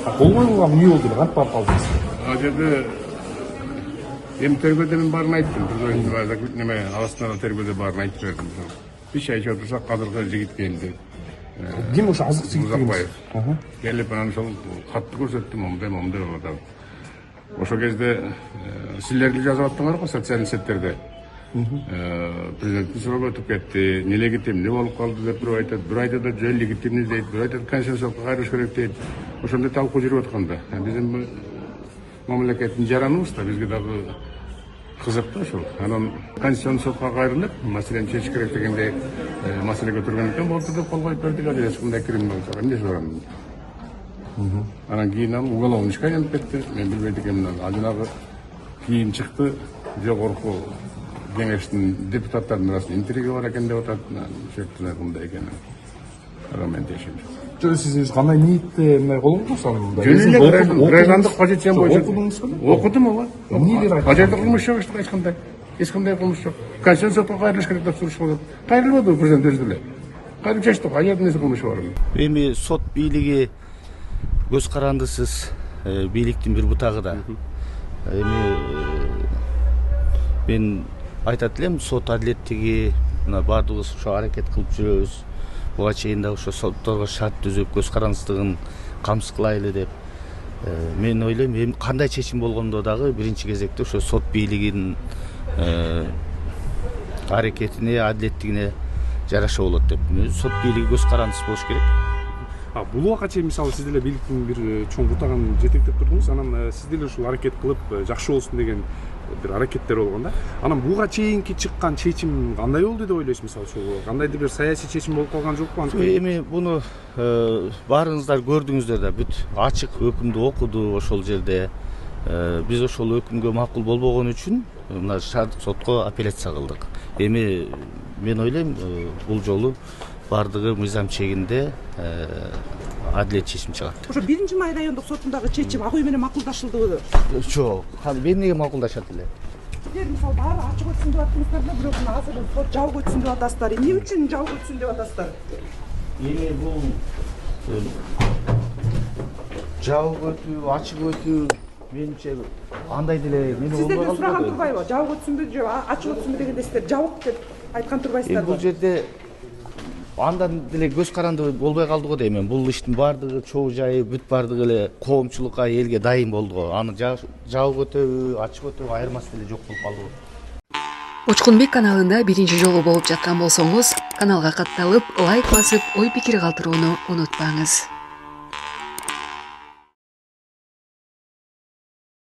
Болбойго эмне болду деп кантип барып калдыңыз? Ал жерде эми тергөөдө мен баарын айттым. Неме астына тергөөдө баарын айтып бердим. Беш ай ичип отурсак азыркы жигит келди. Ким ошо азык жигит Музакбаев. Келип анан ошол катты көрсөттүм, момундай болуп атат. Ошол кезде силер деле жазып аттыңар го социалдык сеттерде. Президенттин сроку өтүп кетти, нелегитимдүү болуп калды деп бирөө айтат, бирөө айтат да жөн легитимдүү дейт, бирөө айтат конституцияга кайрыш керек дейт. Ошондой талкуу жүрүп атканда, биздин мамлекеттин жараныбыз да бизге дагы кызык да ошол. Анан конституциялык сотко кайрылып, маселени чечиш керек дегендей маселе көтөргөндүктөн болду деп кол коюп бердик. Ал эч кандай кирим болчу, эмне барам. Анан кийин ал уголовный ишке айланып кетти. Мен билбейт экенмин. Ал жанагы кийин чыкты, жогорку кеңештин депутаттарынын арасында интрига бар экен деп атат. Шектине кандай экенин. Мен дешим. Жөн сиз кандай ниетте мындай колдоңуз анда? Жөн эле граждандык позициям боюнча окудуңуз беле? Окудум ооба. Эмнелер айтты? Ал жерде кылмыш жок, эч кандай кылмыш жок. Конституциялык сотко кайрылыш керек деп сурашып атат. Кайрылбады президент өзү деле. Кайрылып чечтик, ал жерде эмне кылмыш бар? Эми сот бийлиги көз карандысыз бийликтин бир бутагы да. Эми мен айтат элем, сот адилеттиги мына баардыгыбыз ошо аракет кылып жүрөбүз. Буга чейин да ошо сотторго шарт түзүп, көз карандысыздыгын камсыз кылайлы деп. Мен ойлойм, эми кандай чечим болгондо дагы биринчи кезекте ошо сот бийлигинин аракетине, адилеттигине жараша болот деп. Сот бийлиги көз карандысыз болуш керек. Бул убакка чейин мисалы сиз деле бийликтин бир чоң бутагын жетектеп турдуңуз, анан сиз деле ушул аракет кылып жакшы болсун деген бир аракеттер болгон да. Анан буга чейинки чыккан чечим кандай болду деп ойлойсуз? Мисалы ушул кандайдыр бир саясий чечим болуп калган жокпу? Эми буну баарыңыздар көрдүңүздөр да, бүт ачык өкүмдү окуду ошол жерде. Биз ошол өкүмгө макул болбогон үчүн мына шаардык сотко апелляция кылдык. Эми мен ойлойм, бул жолу бардыгы мыйзам чегинде адилет чечим чыгат. Ошо 1-май райондук сотундагы чечим ак үй менен макулдашылдыбы? Жок, мен эмнеге макулдашат эле? Силер мисалы баары ачык өтсүн деп аттыңыздар да, бирок азыр сот жабык өтсүн деп атасыздар. Эмне үчүн жабык өтсүн деп атасыздар? Эми бул жабык өтүү, ачык өтүү менимче андай деле мени болбой Сиздерден калды. сураган турбайбы? Жабык өтсүнбү же ачык өтсүнбү дегенде сиздер жабык деп айткан турбайсыздарбы? Бул жерде андан деле көз каранды болбой калды го дейм. Бул иштин баардыгы чоо жайы бүт баардыгы эле коомчулукка, элге дайын болду го. Аны жабык өтөбү, ачык өтөбү айырмасы деле жок болуп калды го. Учкунбек каналында биринчи жолу болуп жаткан болсоңуз, каналга катталып, лайк басып, ой пикир калтырууну унутпаңыз.